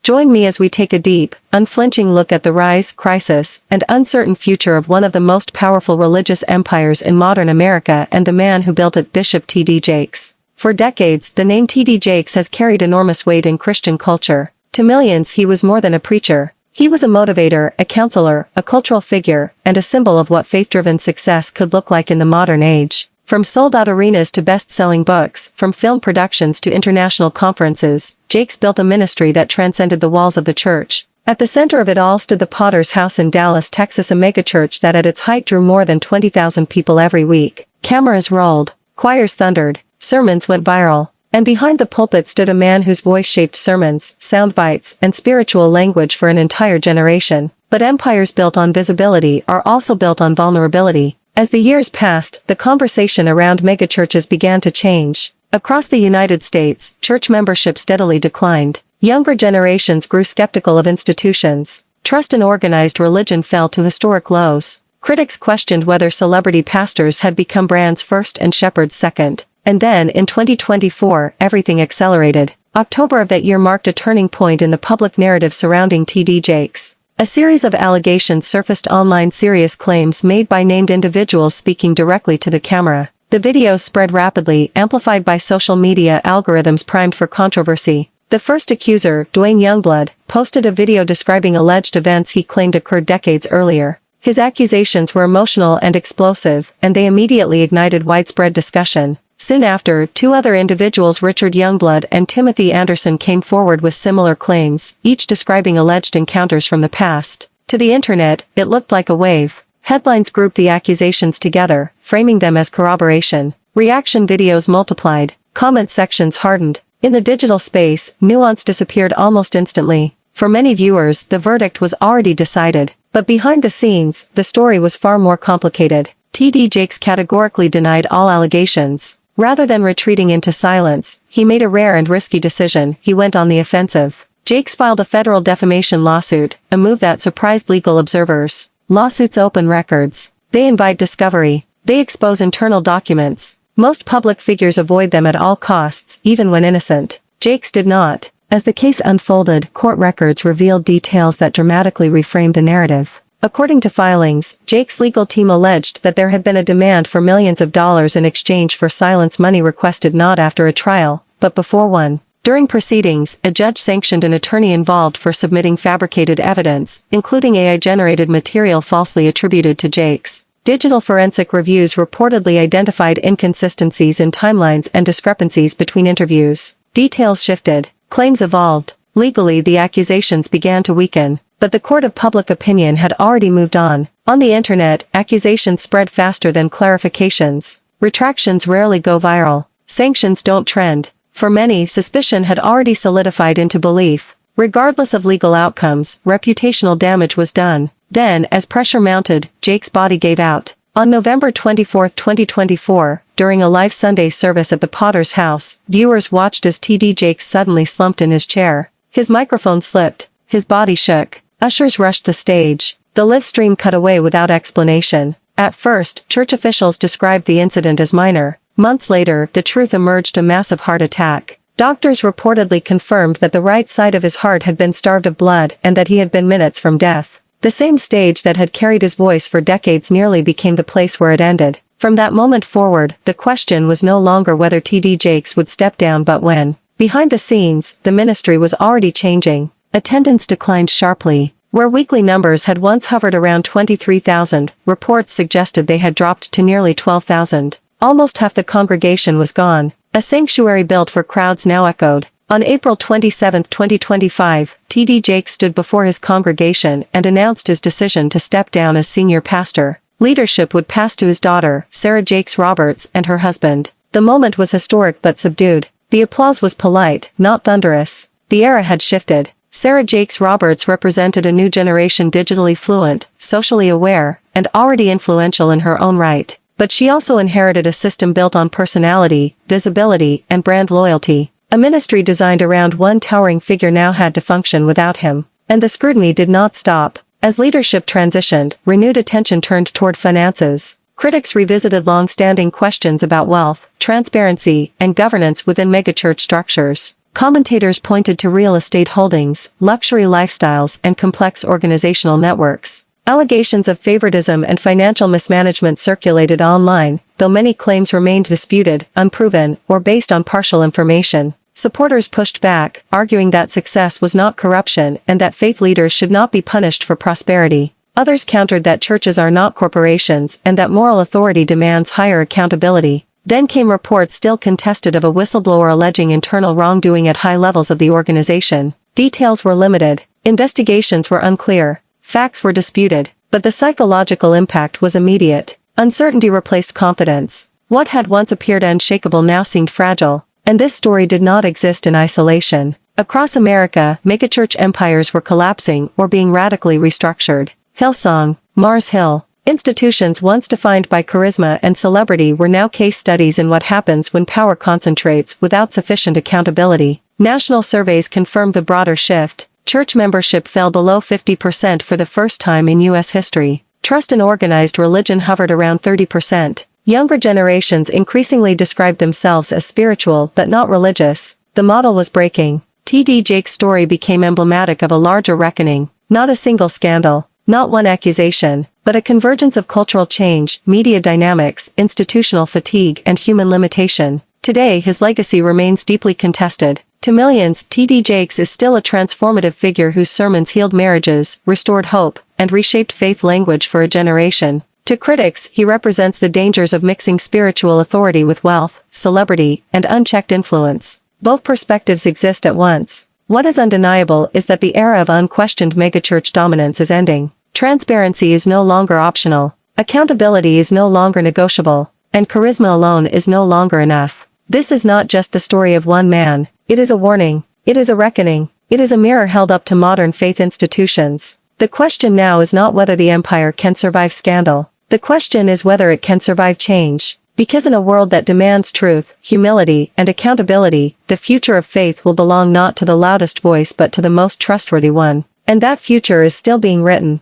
Join me as we take a deep, unflinching look at the rise, crisis, and uncertain future of one of the most powerful religious empires in modern America and the man who built it, Bishop T.D. Jakes. For decades, the name T.D. Jakes has carried enormous weight in Christian culture. To millions, he was more than a preacher. He was a motivator, a counselor, a cultural figure, and a symbol of what faith-driven success could look like in the modern age. From sold-out arenas to best-selling books, from film productions to international conferences, Jakes built a ministry that transcended the walls of the church. At the center of it all stood the Potter's House in Dallas, Texas, a megachurch that at its height drew more than 20,000 people every week. Cameras rolled, choirs thundered, sermons went viral, and behind the pulpit stood a man whose voice shaped sermons, sound bites, and spiritual language for an entire generation. But empires built on visibility are also built on vulnerability. As the years passed, the conversation around megachurches began to change. Across the United States, church membership steadily declined. Younger generations grew skeptical of institutions. Trust in organized religion fell to historic lows. Critics questioned whether celebrity pastors had become brands first and shepherds second. And then, in 2024, everything accelerated. October of that year marked a turning point in the public narrative surrounding T.D. Jakes. A series of allegations surfaced online, serious claims made by named individuals speaking directly to the camera. The videos spread rapidly, amplified by social media algorithms primed for controversy. The first accuser, Dwayne Youngblood, posted a video describing alleged events he claimed occurred decades earlier. His accusations were emotional and explosive, and they immediately ignited widespread discussion. Soon after, two other individuals, Richard Youngblood and Timothy Anderson, came forward with similar claims, each describing alleged encounters from the past. To the internet, it looked like a wave. Headlines grouped the accusations together, framing them as corroboration. Reaction videos multiplied. Comment sections hardened. In the digital space, nuance disappeared almost instantly. For many viewers, the verdict was already decided. But behind the scenes, the story was far more complicated. T.D. Jakes categorically denied all allegations. Rather than retreating into silence, he made a rare and risky decision. He went on the offensive. Jakes filed a federal defamation lawsuit, a move that surprised legal observers. Lawsuits open records. They invite discovery. They expose internal documents. Most public figures avoid them at all costs, even when innocent. Jakes did not. As the case unfolded, court records revealed details that dramatically reframed the narrative. According to filings, Jakes' legal team alleged that there had been a demand for millions of dollars in exchange for silence, money requested not after a trial, but before one. During proceedings, a judge sanctioned an attorney involved for submitting fabricated evidence, including AI-generated material falsely attributed to Jakes. Digital forensic reviews reportedly identified inconsistencies in timelines and discrepancies between interviews. Details shifted. Claims evolved. Legally, the accusations began to weaken. But the court of public opinion had already moved on. On the internet, accusations spread faster than clarifications. Retractions rarely go viral. Sanctions don't trend. For many, suspicion had already solidified into belief. Regardless of legal outcomes, reputational damage was done. Then, as pressure mounted, Jakes' body gave out. On November 24, 2024, during a live Sunday service at the Potter's House, viewers watched as T.D. Jakes suddenly slumped in his chair. His microphone slipped. His body shook. Ushers rushed the stage. The live stream cut away without explanation. At first, church officials described the incident as minor. Months later, the truth emerged: a massive heart attack. Doctors reportedly confirmed that the right side of his heart had been starved of blood and that he had been minutes from death. The same stage that had carried his voice for decades nearly became the place where it ended. From that moment forward, the question was no longer whether T.D. Jakes would step down but when. Behind the scenes, the ministry was already changing. Attendance declined sharply. Where weekly numbers had once hovered around 23,000, reports suggested they had dropped to nearly 12,000. Almost half the congregation was gone. A sanctuary built for crowds now echoed. On April 27, 2025, T.D. Jakes stood before his congregation and announced his decision to step down as senior pastor. Leadership would pass to his daughter, Sarah Jakes Roberts, and her husband. The moment was historic but subdued. The applause was polite, not thunderous. The era had shifted. Sarah Jakes Roberts represented a new generation, digitally fluent, socially aware, and already influential in her own right. But she also inherited a system built on personality, visibility, and brand loyalty. A ministry designed around one towering figure now had to function without him. And the scrutiny did not stop. As leadership transitioned, renewed attention turned toward finances. Critics revisited long-standing questions about wealth, transparency, and governance within megachurch structures. Commentators pointed to real estate holdings, luxury lifestyles, and complex organizational networks. Allegations of favoritism and financial mismanagement circulated online, though many claims remained disputed, unproven, or based on partial information. Supporters pushed back, arguing that success was not corruption and that faith leaders should not be punished for prosperity. Others countered that churches are not corporations and that moral authority demands higher accountability. Then came reports still contested of a whistleblower alleging internal wrongdoing at high levels of the organization. Details were limited, investigations were unclear, facts were disputed, but the psychological impact was immediate. Uncertainty replaced confidence. What had once appeared unshakable now seemed fragile. And this story did not exist in isolation. Across America, megachurch empires were collapsing or being radically restructured. Hillsong, Mars Hill. Institutions once defined by charisma and celebrity were now case studies in what happens when power concentrates without sufficient accountability. National surveys confirmed the broader shift. Church membership fell below 50% for the first time in U.S. history. Trust in organized religion hovered around 30%. Younger generations increasingly described themselves as spiritual but not religious. The model was breaking. T.D. Jakes' story became emblematic of a larger reckoning. Not a single scandal, not one accusation, but a convergence of cultural change, media dynamics, institutional fatigue, and human limitation. Today his legacy remains deeply contested. To millions, T.D. Jakes is still a transformative figure whose sermons healed marriages, restored hope, and reshaped faith language for a generation. To critics, he represents the dangers of mixing spiritual authority with wealth, celebrity, and unchecked influence. Both perspectives exist at once. What is undeniable is that the era of unquestioned megachurch dominance is ending. Transparency is no longer optional. Accountability is no longer negotiable. And charisma alone is no longer enough. This is not just the story of one man. It is a warning. It is a reckoning. It is a mirror held up to modern faith institutions. The question now is not whether the empire can survive scandal. The question is whether it can survive change. Because in a world that demands truth, humility, and accountability, the future of faith will belong not to the loudest voice but to the most trustworthy one. And that future is still being written.